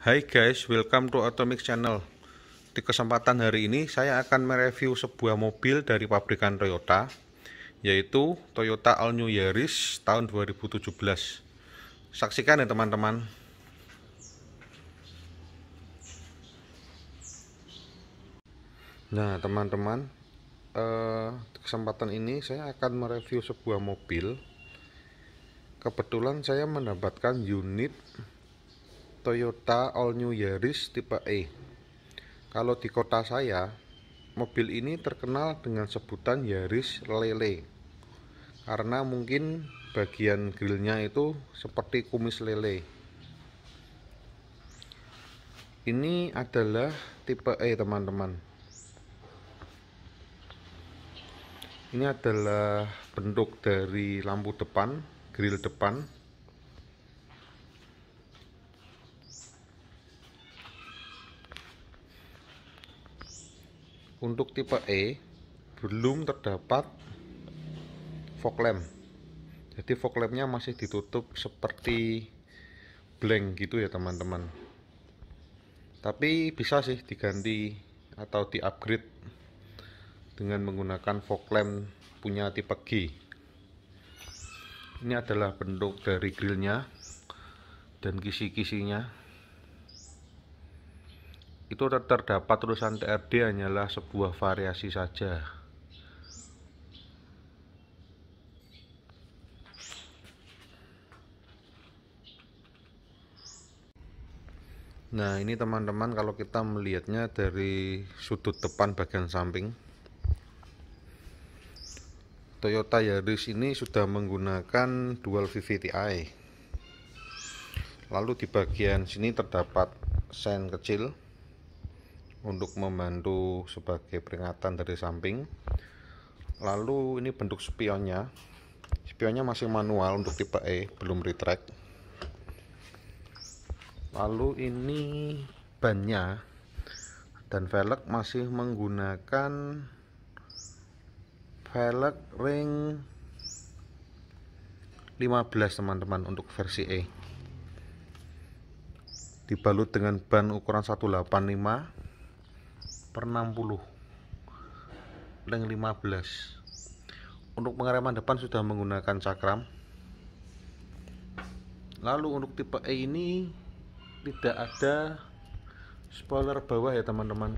Hai guys, welcome to Automix Channel. Di kesempatan hari ini saya akan mereview sebuah mobil dari pabrikan Toyota, yaitu Toyota All New Yaris tahun 2017. Saksikan ya teman-teman. Nah teman-teman, di kesempatan ini saya akan mereview sebuah mobil. Kebetulan saya mendapatkan unit Toyota All New Yaris tipe E. Kalau di kota saya, mobil ini terkenal dengan sebutan Yaris Lele, karena mungkin bagian grillnya itu seperti kumis lele. Ini adalah tipe E teman-teman. Ini adalah bentuk dari lampu depan, grill depan. Untuk tipe E belum terdapat fog lamp. Jadi fog lampnya masih ditutup seperti blank gitu ya teman-teman. Tapi bisa sih diganti atau di-upgrade dengan menggunakan fog lamp punya tipe G. Ini adalah bentuk dari grillnya dan kisi-kisinya. Itu terdapat tulisan TRD hanyalah sebuah variasi saja. Nah ini teman-teman, kalau kita melihatnya dari sudut depan bagian samping, Toyota Yaris ini sudah menggunakan dual VVT-i. Lalu di bagian sini terdapat sen kecil untuk membantu sebagai peringatan dari samping. Lalu ini bentuk spionnya. Spionnya masih manual untuk tipe E, belum retract. Lalu ini bannya dan velg masih menggunakan velg ring 15 teman-teman untuk versi E. Dibalut dengan ban ukuran 185 per 60 ring 15. Untuk pengereman depan sudah menggunakan cakram. Lalu untuk tipe E ini tidak ada spoiler bawah ya teman-teman,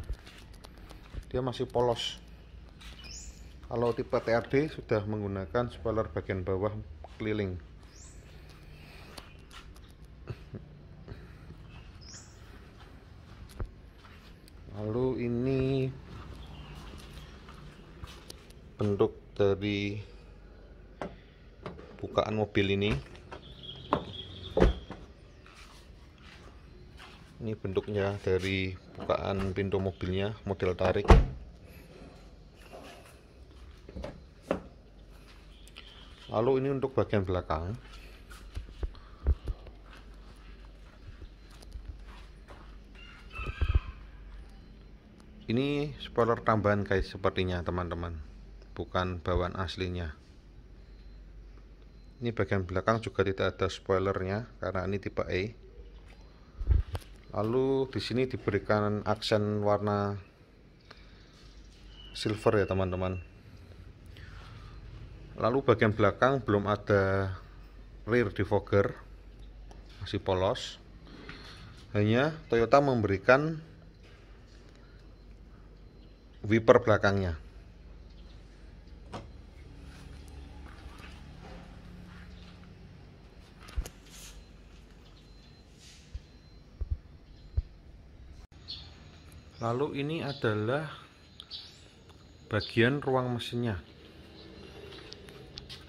dia masih polos. Kalau tipe TRD sudah menggunakan spoiler bagian bawah keliling. Lalu ini bentuk dari bukaan mobil ini. Ini bentuknya dari bukaan pintu mobilnya, model tarik. Lalu ini untuk bagian belakang. Ini spoiler tambahan guys, sepertinya teman-teman, bukan bawaan aslinya. Ini bagian belakang juga tidak ada spoilernya karena ini tipe E. Lalu di sini diberikan aksen warna silver ya teman-teman. Lalu bagian belakang belum ada rear defogger, masih polos. Hanya Toyota memberikan wiper belakangnya. Lalu ini adalah bagian ruang mesinnya.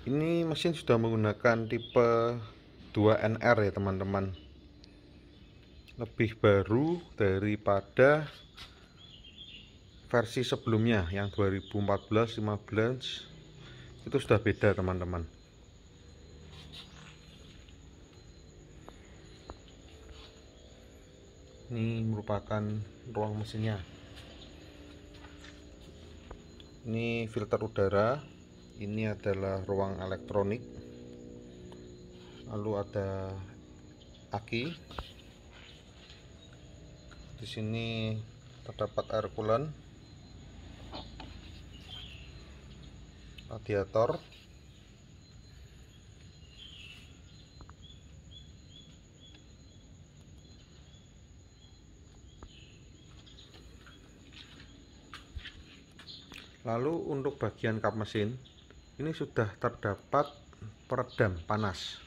Ini mesin sudah menggunakan tipe 2NR ya teman-teman. Lebih baru daripada versi sebelumnya yang 2014-15. Itu sudah beda teman-teman. Ini merupakan ruang mesinnya. Ini filter udara. Ini adalah ruang elektronik. Lalu ada aki. Di sini terdapat air coolant, radiator, lalu untuk bagian kap mesin ini sudah terdapat peredam panas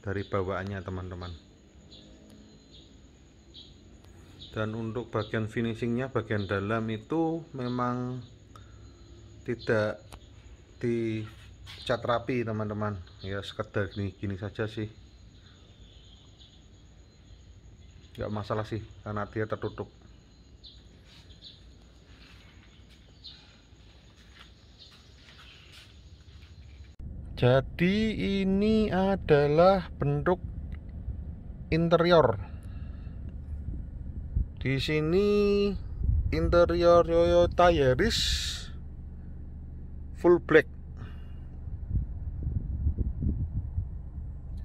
dari bawaannya teman-teman. Dan untuk bagian finishingnya, bagian dalam itu memang tidak dicat rapi teman-teman, ya sekedar gini saja sih, nggak masalah sih karena dia tertutup. Jadi ini adalah bentuk interior. Di sini interior Toyota Yaris full black.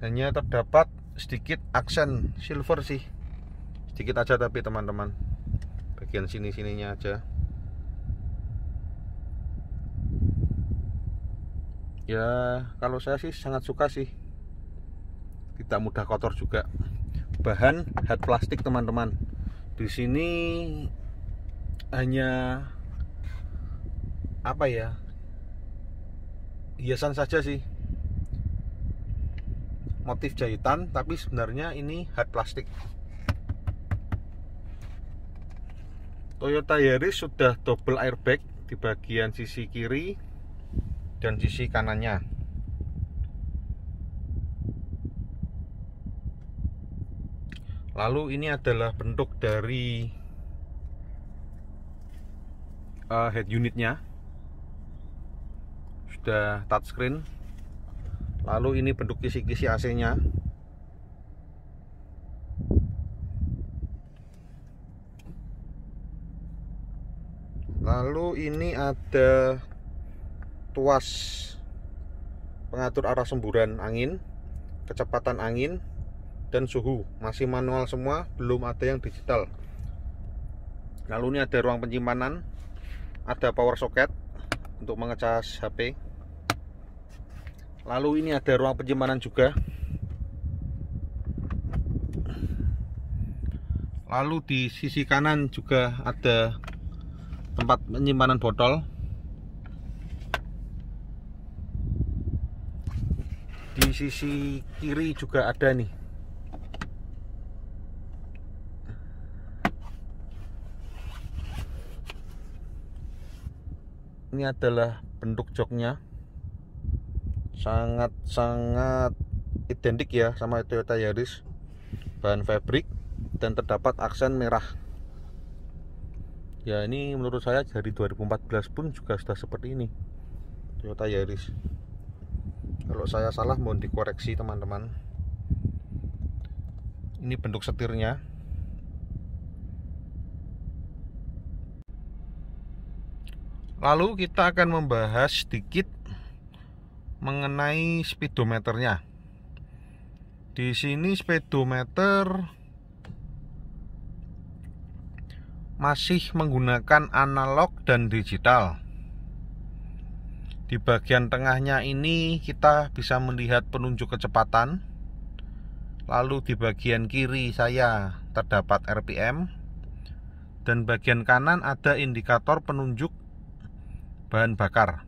Hanya terdapat sedikit aksen silver sih. Sedikit aja tapi teman-teman. Bagian sini-sininya aja. Ya, kalau saya sih sangat suka sih. Tidak mudah kotor juga. Bahan hard plastik teman-teman. Di sini hanya apa ya, hiasan saja sih, motif jahitan, tapi sebenarnya ini hard plastik. Toyota Yaris sudah double airbag di bagian sisi kiri dan sisi kanannya. Lalu ini adalah bentuk dari head unitnya, sudah touchscreen. Lalu ini bentuk kisi-kisi AC-nya. Lalu ini ada tuas pengatur arah semburan angin, kecepatan angin, dan suhu. Masih manual semua, belum ada yang digital. Lalu ini ada ruang penyimpanan, ada power socket untuk mengecas HP. Lalu ini ada ruang penyimpanan juga. Lalu di sisi kanan juga ada tempat penyimpanan botol. Di sisi kiri juga ada nih. Ini adalah bentuk joknya, sangat-sangat identik ya sama Toyota Yaris. Bahan fabric dan terdapat aksen merah. Ya, ini menurut saya dari 2014 pun juga sudah seperti ini Toyota Yaris. Kalau saya salah mohon dikoreksi teman-teman. Ini bentuk setirnya. Lalu kita akan membahas sedikit mengenai speedometernya. Di sini speedometer masih menggunakan analog dan digital. Di bagian tengahnya ini kita bisa melihat penunjuk kecepatan. Lalu di bagian kiri saya terdapat RPM. Dan bagian kanan ada indikator penunjuk bahan bakar.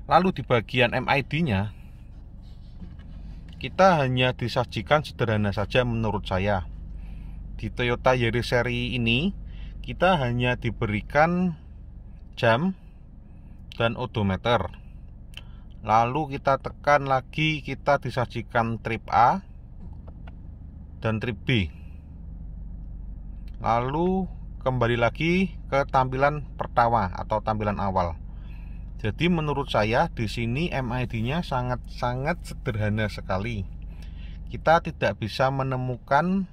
Lalu di bagian MID-nya kita hanya disajikan sederhana saja menurut saya. Di Toyota Yaris seri ini kita hanya diberikan jam dan odometer. Lalu kita tekan lagi, kita disajikan trip A dan trip B. Lalu kembali lagi ke tampilan pertama atau tampilan awal. Jadi menurut saya di sini MID-nya sangat-sangat sederhana sekali. Kita tidak bisa menemukan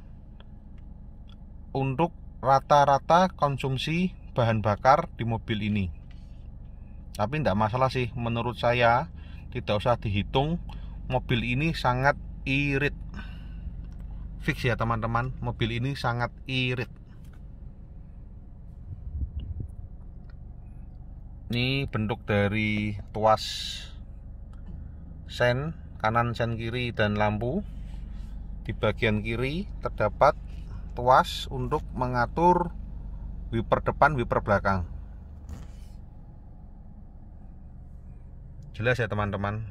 untuk rata-rata konsumsi bahan bakar di mobil ini. Tapi tidak masalah sih, menurut saya tidak usah dihitung. Mobil ini sangat irit. Fix ya teman-teman, mobil ini sangat irit. Ini bentuk dari tuas sen kanan, sen kiri, dan lampu. Di bagian kiri terdapat tuas untuk mengatur wiper depan, wiper belakang. Jelas ya teman-teman.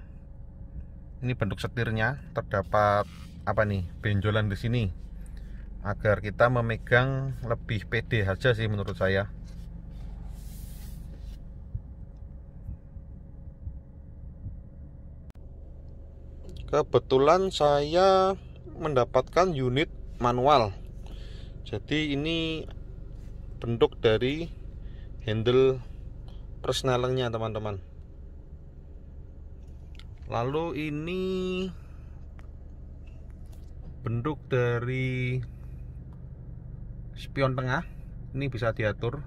Ini bentuk setirnya, terdapat apa nih, benjolan di sini agar kita memegang lebih pede aja sih menurut saya. Kebetulan saya mendapatkan unit manual. Jadi ini bentuk dari handle persnelengnya teman-teman. Lalu ini bentuk dari spion tengah. Ini bisa diatur.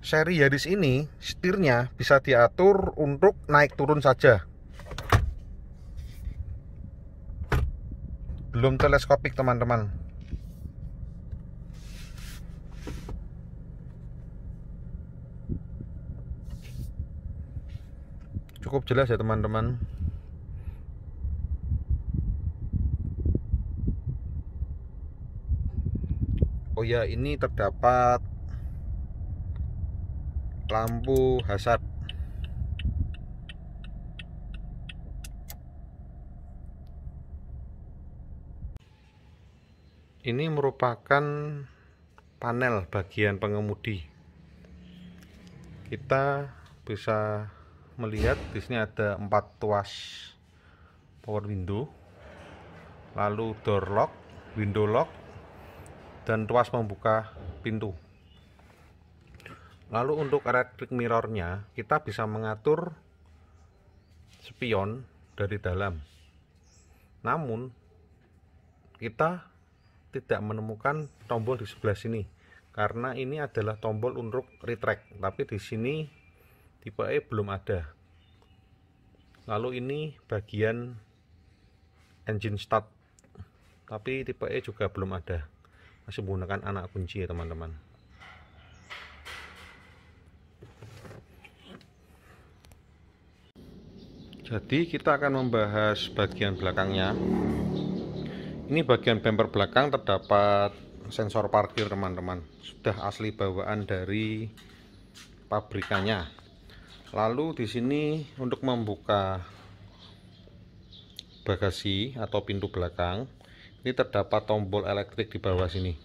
Seri Yaris ini setirnya bisa diatur untuk naik turun saja, belum teleskopik teman-teman. Cukup jelas ya teman-teman. Oh ya, ini terdapat lampu hazard. Ini merupakan panel bagian pengemudi. Kita bisa melihat di sini ada 4 tuas power window, lalu door lock, window lock, dan tuas membuka pintu. Lalu untuk electric mirrornya, kita bisa mengatur spion dari dalam. Namun kita tidak menemukan tombol di sebelah sini karena ini adalah tombol untuk retract, tapi di sini tipe E belum ada. Lalu ini bagian engine start, tapi tipe E juga belum ada, masih menggunakan anak kunci ya teman-teman. Jadi kita akan membahas bagian belakangnya. Ini bagian bumper belakang terdapat sensor parkir teman-teman, sudah asli bawaan dari pabrikannya. Lalu di sini untuk membuka bagasi atau pintu belakang, ini terdapat tombol elektrik di bawah sini.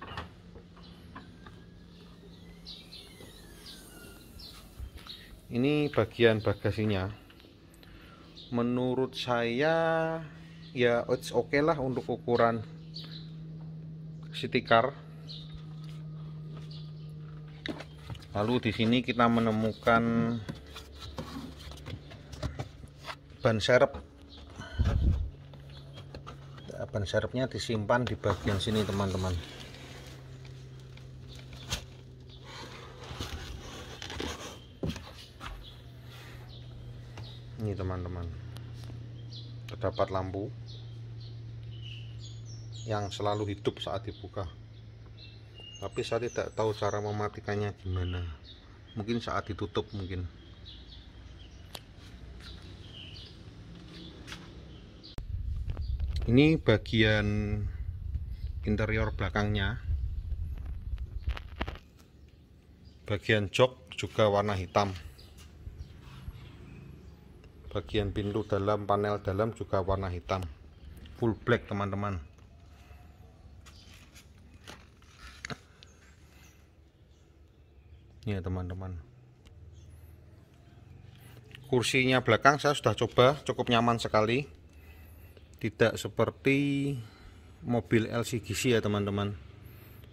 Ini bagian bagasinya. Menurut saya ya it's okay lah untuk ukuran city car. Lalu di sini kita menemukan ban serep. Ban serepnya disimpan di bagian sini teman-teman. Ini teman-teman, terdapat lampu yang selalu hidup saat dibuka, tapi saya tidak tahu cara mematikannya gimana, mungkin saat ditutup mungkin. Ini bagian interior belakangnya. Bagian jok juga warna hitam. Bagian pintu dalam, panel dalam juga warna hitam, full black teman-teman. Ini ya teman-teman. Kursinya belakang saya sudah coba, cukup nyaman sekali. Tidak seperti mobil LCGC ya teman-teman,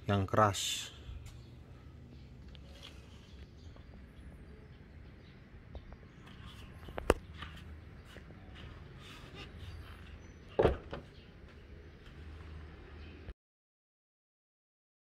yang keras.